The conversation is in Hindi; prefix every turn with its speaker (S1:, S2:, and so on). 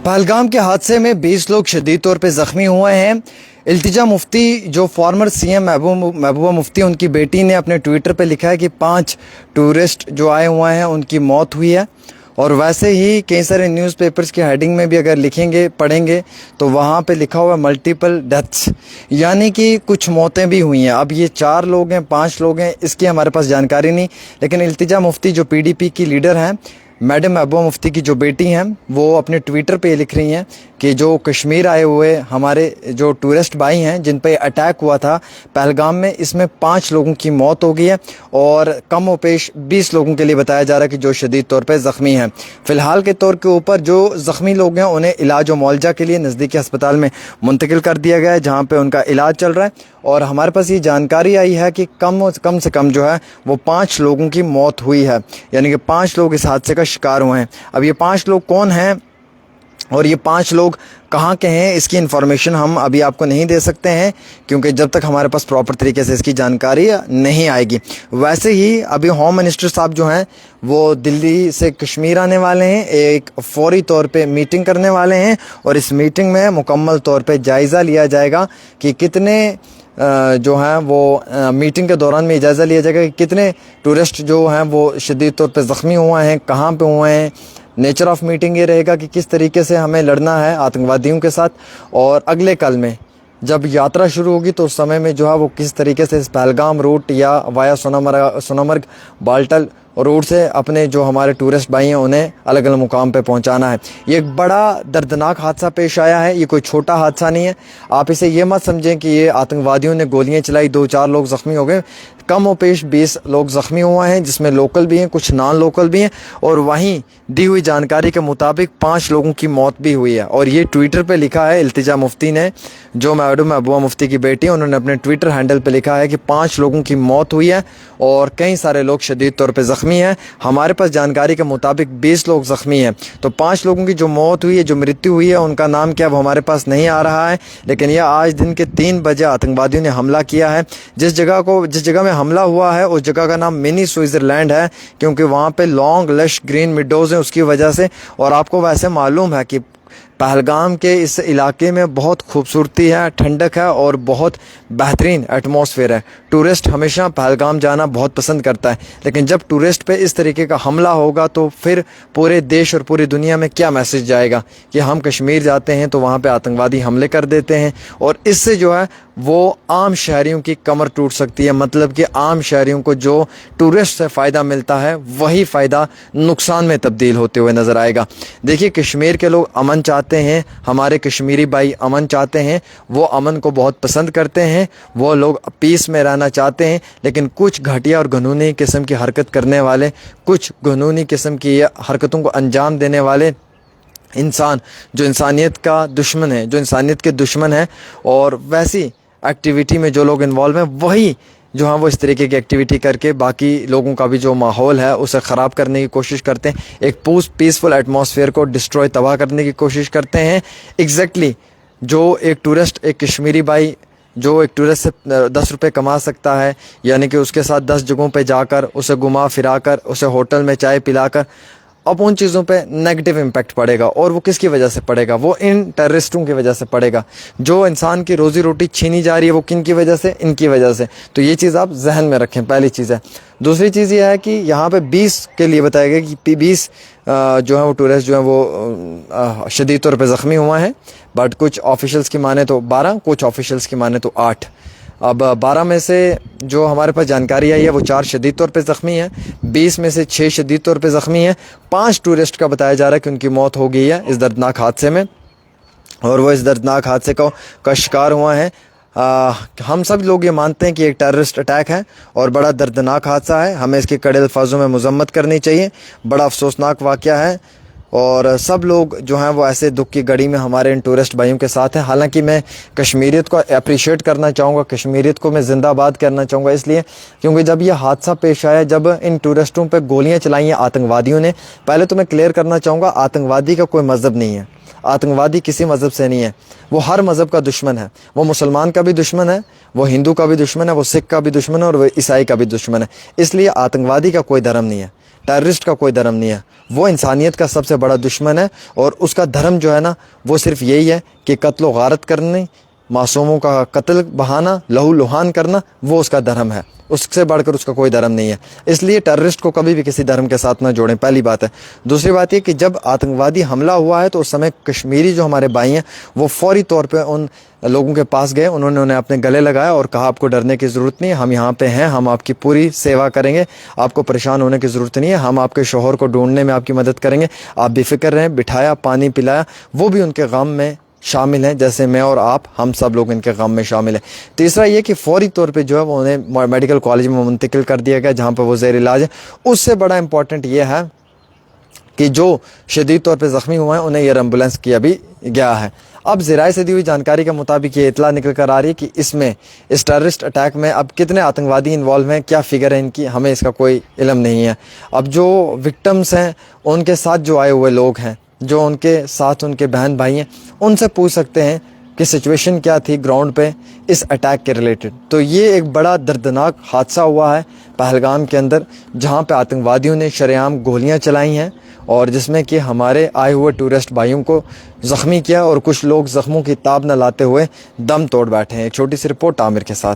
S1: पहलगाम के हादसे में 20 लोग शदीद तौर पे ज़ख्मी हुए हैं। इल्तिजा मुफ्ती जो फॉर्मर सीएम महबूबा मुफ्ती, उनकी बेटी ने अपने ट्विटर पे लिखा है कि 5 टूरिस्ट जो आए हुए हैं उनकी मौत हुई है। और वैसे ही कई सारे न्यूज़पेपर्स की हेडिंग में भी अगर लिखेंगे पढ़ेंगे तो वहाँ पे लिखा हुआ मल्टीपल डेथ्स, यानी कि कुछ मौतें भी हुई हैं। अब ये 4 लोग हैं 5 लोग हैं इसकी हमारे पास जानकारी नहीं, लेकिन इल्तिजा मुफ्ती जो पीडीपी की लीडर हैं, मैडम महबूबा मुफ्ती की जो बेटी हैं, वो अपने ट्विटर पे लिख रही हैं कि जो कश्मीर आए हुए हमारे जो टूरिस्ट भाई हैं जिन पे अटैक हुआ था पहलगाम में, इसमें 5 लोगों की मौत हो गई है और कम व पेश 20 लोगों के लिए बताया जा रहा है कि जो शदीद तौर पे ज़ख्मी हैं। फ़िलहाल के तौर के ऊपर जो ज़ख्मी लोग हैं उन्हें इलाज व मुआवजा के लिए नज़दीकी अस्पताल में मुंतकिल कर दिया गया है, जहाँ पर उनका इलाज चल रहा है। और हमारे पास ये जानकारी आई है कि कम से कम जो है वो 5 लोगों की मौत हुई है, यानी कि 5 लोग इस हादसे का शिकार हुए हैं। अब ये 5 लोग कौन हैं और ये 5 लोग कहाँ के हैं, इसकी इन्फॉर्मेशन हम अभी आपको नहीं दे सकते हैं, क्योंकि जब तक हमारे पास प्रॉपर तरीके से इसकी जानकारी नहीं आएगी। वैसे ही अभी होम मिनिस्टर साहब जो हैं वो दिल्ली से कश्मीर आने वाले हैं, एक फौरी तौर पे मीटिंग करने वाले हैं और इस मीटिंग में मुकम्मल तौर पे जायज़ा लिया जाएगा कि कितने जो हैं वो मीटिंग के दौरान में जायज़ा लिया जाएगा कि कितने टूरिस्ट जो हैं वो शदीद तौर पे ज़ख्मी हुए हैं, कहाँ पे हुए हैं। नेचर ऑफ मीटिंग ये रहेगा कि किस तरीके से हमें लड़ना है आतंकवादियों के साथ, और अगले कल में जब यात्रा शुरू होगी तो उस समय में जो है वो किस तरीके से इस पहलगाम रूट या वाया सोनामर्ग बाल्टल रोड से अपने जो हमारे टूरिस्ट भाई हैं उन्हें अलग अलग मुकाम पे पहुंचाना है। ये एक बड़ा दर्दनाक हादसा पेश आया है, ये कोई छोटा हादसा नहीं है। आप इसे ये मत समझें कि ये आतंकवादियों ने गोलियां चलाई 2-4 लोग ज़ख्मी हो गए। कम व पेश 20 लोग ज़ख्मी हुए हैं, जिसमें लोकल भी हैं, कुछ नॉन लोकल भी हैं, और वहीं दी हुई जानकारी के मुताबिक 5 लोगों की मौत भी हुई है। और ये ट्विटर पे लिखा है इल्तिजा मुफ्ती ने, जो मैडम महबूबा मुफ्ती की बेटी, उन्होंने अपने ट्विटर हैंडल पे लिखा है कि 5 लोगों की मौत हुई है और कई सारे लोग शदीद तौर पे ज़ख्मी हैं। हमारे पास जानकारी के मुताबिक 20 लोग ज़ख्मी हैं। तो 5 लोगों की जो मौत हुई है, जो मृत्यु हुई है, उनका नाम क्या वो हमारे पास नहीं आ रहा है, लेकिन यह आज दिन के 3 बजे आतंकवादियों ने हमला किया है। जिस जगह में हमला हुआ है उस जगह का नाम मिनी स्विट्ज़रलैंड है, क्योंकि वहाँ पे लॉन्ग लश ग्रीन मिडोज़ हैं उसकी वजह से। और आपको वैसे मालूम है कि पहलगाम के इस इलाके में बहुत खूबसूरती है, ठंडक है और बहुत बेहतरीन एटमॉस्फेयर है। टूरिस्ट हमेशा पहलगाम जाना बहुत पसंद करता है, लेकिन जब टूरिस्ट पे इस तरीके का हमला होगा तो फिर पूरे देश और पूरी दुनिया में क्या मैसेज जाएगा कि हम कश्मीर जाते हैं तो वहाँ पे आतंकवादी हमले कर देते हैं, और इससे जो है वो आम शहरियों की कमर टूट सकती है। मतलब कि आम शहरियों को जो टूरिस्ट से फ़ायदा मिलता है वही फ़ायदा नुकसान में तब्दील होते हुए नज़र आएगा। देखिए, कश्मीर के लोग अमन चाहते हैं, हमारे कश्मीरी भाई अमन चाहते हैं, वो अमन को बहुत पसंद करते हैं, वो लोग पीस में रहना चाहते हैं। लेकिन कुछ घटिया और घिनौनी किस्म की हरकत करने वाले, कुछ घिनौनी किस्म की हरकतों को अंजाम देने वाले इंसान, जो इंसानियत का दुश्मन है, जो इंसानियत के दुश्मन है, और वैसी एक्टिविटी में जो लोग इन्वॉल्व हैं वही जो हैं वो इस तरीके की एक्टिविटी करके बाकी लोगों का भी जो माहौल है उसे ख़राब करने की कोशिश करते हैं, एक पीसफुल एटमॉस्फेयर को डिस्ट्रॉय तबाह करने की कोशिश करते हैं। एग्जैक्टली जो एक टूरिस्ट, एक कश्मीरी भाई जो एक टूरिस्ट से 10 रुपये कमा सकता है, यानी कि उसके साथ 10 जगहों पे जाकर उसे घुमा फिरा कर, उसे होटल में चाय पिलाकर, अब उन चीज़ों पे नेगेटिव इम्पैक्ट पड़ेगा। और वो किसकी वजह से पड़ेगा? वो इन टेररिस्टों की वजह से पड़ेगा। जो इंसान की रोज़ी रोटी छीनी जा रही है वो किन की वजह से? इनकी वजह से। तो ये चीज़ आप जहन में रखें, पहली चीज़ है। दूसरी चीज़ ये है कि यहाँ पे 20 के लिए बताया गया कि 20 जो है वो टूरिस्ट जो है वो शदीद तौर पे ज़ख्मी हुआ है, बट कुछ ऑफिशियल्स की माने तो 12, कुछ ऑफिशियल्स की माने तो 8। अब 12 में से जो हमारे पास जानकारी आई है वो 4 शदीद तौर पे ज़ख्मी हैं, 20 में से 6 शदीद तौर पे ज़ख्मी हैं, 5 टूरिस्ट का बताया जा रहा है कि उनकी मौत हो गई है इस दर्दनाक हादसे में, और वो इस दर्दनाक हादसे का शिकार हुआ है। हम सब लोग ये मानते हैं कि एक टेररिस्ट अटैक है और बड़ा दर्दनाक हादसा है, हमें इसके कड़े अल्फाजों में मज़म्मत करनी चाहिए। बड़ा अफसोसनाक वाक़या है और सब लोग जो हैं वो ऐसे दुख की घड़ी में हमारे इन टूरिस्ट भाइयों के साथ हैं। हालांकि मैं कश्मीरियत को अप्रिशिएट करना चाहूँगा, कश्मीरियत को मैं जिंदाबाद करना चाहूँगा, इसलिए क्योंकि जब ये हादसा पेश आया, जब इन टूरिस्टों पे गोलियां चलाई हैं आतंकवादियों ने, पहले तो मैं क्लियर करना चाहूँगा आतंकवादी का कोई मज़हब नहीं है। आतंकवादी किसी मज़हब से नहीं है, वो हर मज़हब का दुश्मन है। वो मुसलमान का भी दुश्मन है, वो हिंदू का भी दुश्मन है, वो सिख का भी दुश्मन है और वो ईसाई का भी दुश्मन है। इसलिए आतंकवादी का कोई धर्म नहीं है, टेररिस्ट का कोई धर्म नहीं है, वो इंसानियत का सबसे बड़ा दुश्मन है। और उसका धर्म जो है ना, वो सिर्फ यही है कि कत्ल व गारत करनी, मासूमों का कत्ल बहाना, लहू लुहान करना, वो उसका धर्म है। उससे बढ़कर उसका कोई धर्म नहीं है। इसलिए टेररिस्ट को कभी भी किसी धर्म के साथ ना जोड़ें, पहली बात है। दूसरी बात ये कि जब आतंकवादी हमला हुआ है तो उस समय कश्मीरी जो हमारे भाई हैं वो फौरी तौर पे उन लोगों के पास गए, उन्होंने उन्हें अपने गले लगाया और कहा आपको डरने की ज़रूरत नहीं है, हम यहाँ पे हैं, हम आपकी पूरी सेवा करेंगे, आपको परेशान होने की ज़रूरत नहीं है, हम आपके शोहर को ढूंढने में आपकी मदद करेंगे, आप बेफिक्र रहें। बिठाया, पानी पिलाया, वो भी उनके गम में शामिल हैं जैसे मैं और आप, हम सब लोग इनके गम में शामिल हैं। तीसरा ये कि फौरी तौर पे जो है वो उन्हें मेडिकल कॉलेज में मुंतकिल कर दिया गया जहाँ पर वो ज़ेर इलाज है। उससे बड़ा इंपॉर्टेंट ये है कि जो शदीद तौर पे ज़ख्मी हुए हैं उन्हें एयर एम्बुलेंस किया भी गया है। अब ज़राए से दी हुई जानकारी के मुताबिक ये इतला निकल कर आ रही है कि इसमें, इस टेररिस्ट अटैक में अब कितने आतंकवादी इन्वॉल्व हैं, क्या फ़िगर है इनकी, हमें इसका कोई इल्म नहीं है। अब जो विक्टिम्स हैं, उनके साथ जो आए हुए लोग हैं, जो उनके साथ उनके बहन भाई हैं, उनसे पूछ सकते हैं कि सिचुएशन क्या थी ग्राउंड पे इस अटैक के रिलेटेड। तो ये एक बड़ा दर्दनाक हादसा हुआ है पहलगाम के अंदर, जहाँ पे आतंकवादियों ने शरेआम गोलियां चलाई हैं और जिसमें कि हमारे आए हुए टूरिस्ट भाइयों को ज़ख्मी किया और कुछ लोग ज़ख्मों की ताब न लाते हुए दम तोड़ बैठे हैं। एक छोटी सी रिपोर्ट आमिर के साथ।